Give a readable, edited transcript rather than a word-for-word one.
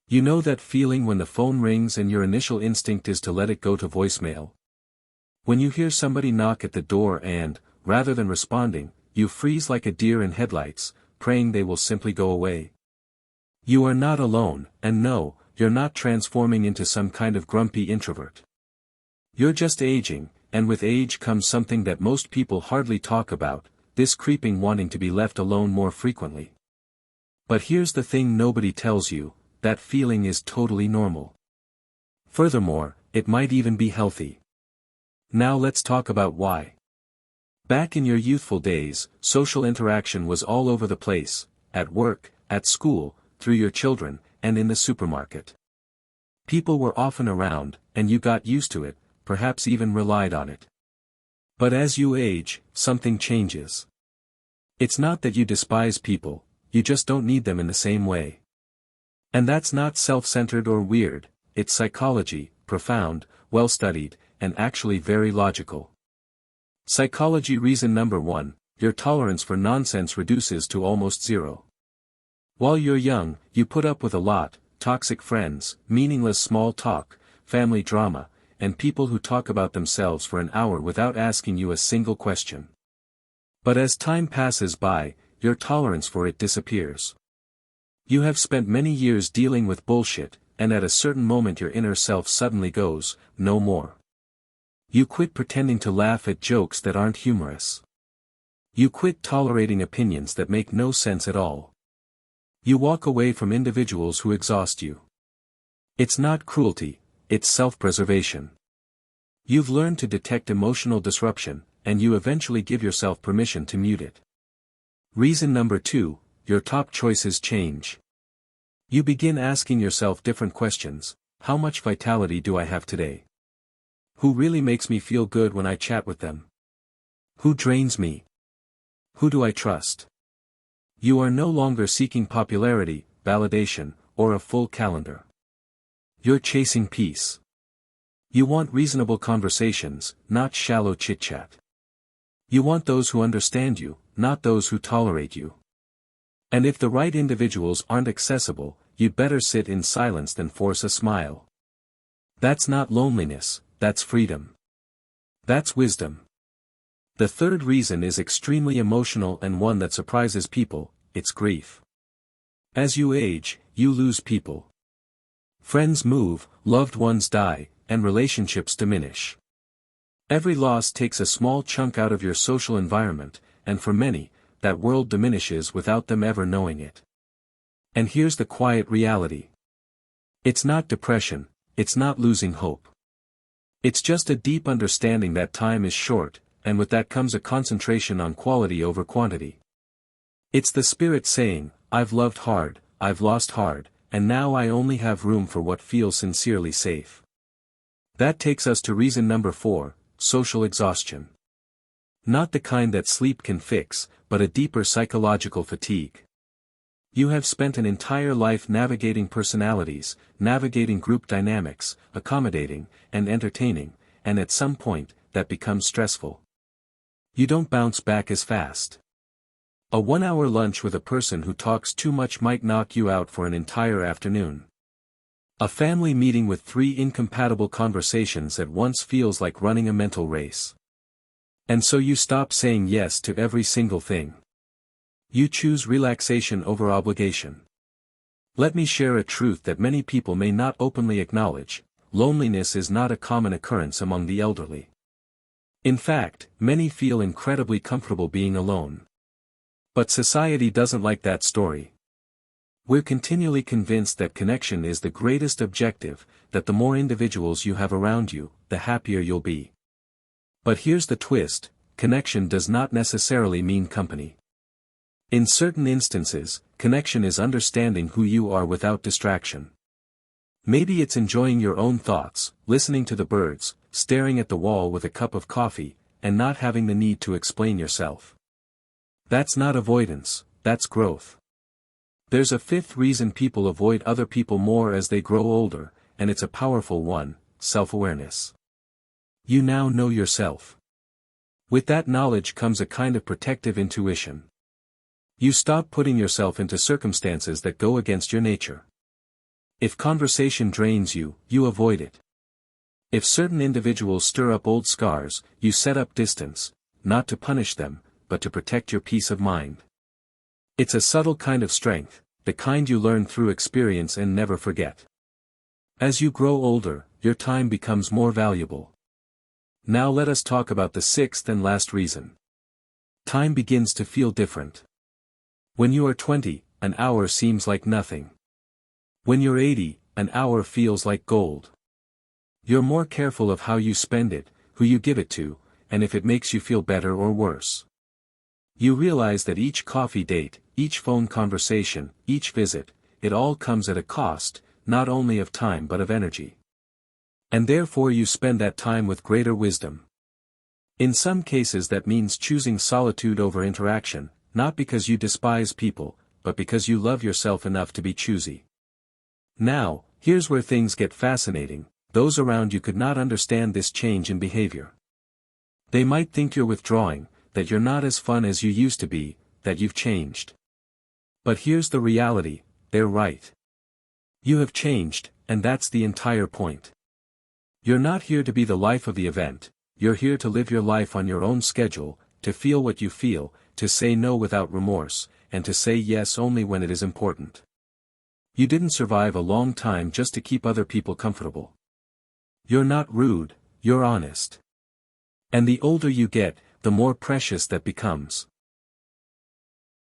You know that feeling when the phone rings and your initial instinct is to let it go to voicemail? When you hear somebody knock at the door and, rather than responding, you freeze like a deer in headlights, praying they will simply go away? You are not alone, and no, you're not transforming into some kind of grumpy introvert. You're just aging, and with age comes something that most people hardly talk about, this creeping wanting to be left alone more frequently. But here's the thing nobody tells you, that feeling is totally normal. Furthermore, it might even be healthy. Now let's talk about why. Back in your youthful days, social interaction was all over the place, at work, at school, through your children, and in the supermarket. People were often around, and you got used to it, perhaps even relied on it. But as you age, something changes. It's not that you despise people, you just don't need them in the same way. And that's not self-centered or weird, it's psychology, profound, well-studied, and actually very logical. Psychology reason number 1, your tolerance for nonsense reduces to almost zero. While you're young, you put up with a lot, toxic friends, meaningless small talk, family drama, and people who talk about themselves for an hour without asking you a single question. But as time passes by, your tolerance for it disappears. You have spent many years dealing with bullshit, and at a certain moment your inner self suddenly goes, no more. You quit pretending to laugh at jokes that aren't humorous. You quit tolerating opinions that make no sense at all. You walk away from individuals who exhaust you. It's not cruelty, it's self-preservation. You've learned to detect emotional disruption, and you eventually give yourself permission to mute it. Reason number 2, your top choices change. You begin asking yourself different questions. How much vitality do I have today? Who really makes me feel good when I chat with them? Who drains me? Who do I trust? You are no longer seeking popularity, validation, or a full calendar. You're chasing peace. You want reasonable conversations, not shallow chit-chat. You want those who understand you, not those who tolerate you. And if the right individuals aren't accessible, you'd better sit in silence than force a smile. That's not loneliness, that's freedom. That's wisdom. The third reason is extremely emotional and one that surprises people, it's grief. As you age, you lose people. Friends move, loved ones die, and relationships diminish. Every loss takes a small chunk out of your social environment, and for many, that world diminishes without them ever knowing it. And here's the quiet reality. It's not depression, it's not losing hope. It's just a deep understanding that time is short, and with that comes a concentration on quality over quantity. It's the spirit saying, I've loved hard, I've lost hard, and now I only have room for what feels sincerely safe. That takes us to reason number 4, social exhaustion. Not the kind that sleep can fix, but a deeper psychological fatigue. You have spent an entire life navigating personalities, navigating group dynamics, accommodating, and entertaining, and at some point, that becomes stressful. You don't bounce back as fast. A 1-hour lunch with a person who talks too much might knock you out for an entire afternoon. A family meeting with 3 incompatible conversations at once feels like running a mental race. And so you stop saying yes to every single thing. You choose relaxation over obligation. Let me share a truth that many people may not openly acknowledge: loneliness is not a common occurrence among the elderly. In fact, many feel incredibly comfortable being alone. But society doesn't like that story. We're continually convinced that connection is the greatest objective, that the more individuals you have around you, the happier you'll be. But here's the twist: connection does not necessarily mean company. In certain instances, connection is understanding who you are without distraction. Maybe it's enjoying your own thoughts, listening to the birds, staring at the wall with a cup of coffee, and not having the need to explain yourself. That's not avoidance, that's growth. There's a 5th reason people avoid other people more as they grow older, and it's a powerful one: self-awareness. You now know yourself. With that knowledge comes a kind of protective intuition. You stop putting yourself into circumstances that go against your nature. If conversation drains you, you avoid it. If certain individuals stir up old scars, you set up distance, not to punish them, but to protect your peace of mind. It's a subtle kind of strength, the kind you learn through experience and never forget. As you grow older, your time becomes more valuable. Now let us talk about the sixth and last reason. Time begins to feel different. When you are 20, an hour seems like nothing. When you're 80, an hour feels like gold. You're more careful of how you spend it, who you give it to, and if it makes you feel better or worse. You realize that each coffee date, each phone conversation, each visit, it all comes at a cost, not only of time but of energy. And therefore you spend that time with greater wisdom. In some cases that means choosing solitude over interaction, not because you despise people, but because you love yourself enough to be choosy. Now, here's where things get fascinating. Those around you could not understand this change in behavior. They might think you're withdrawing, that you're not as fun as you used to be, that you've changed. But here's the reality, they're right. You have changed, and that's the entire point. You're not here to be the life of the event, you're here to live your life on your own schedule, to feel what you feel, to say no without remorse, and to say yes only when it is important. You didn't survive a long time just to keep other people comfortable. You're not rude, you're honest. And the older you get, the more precious that becomes.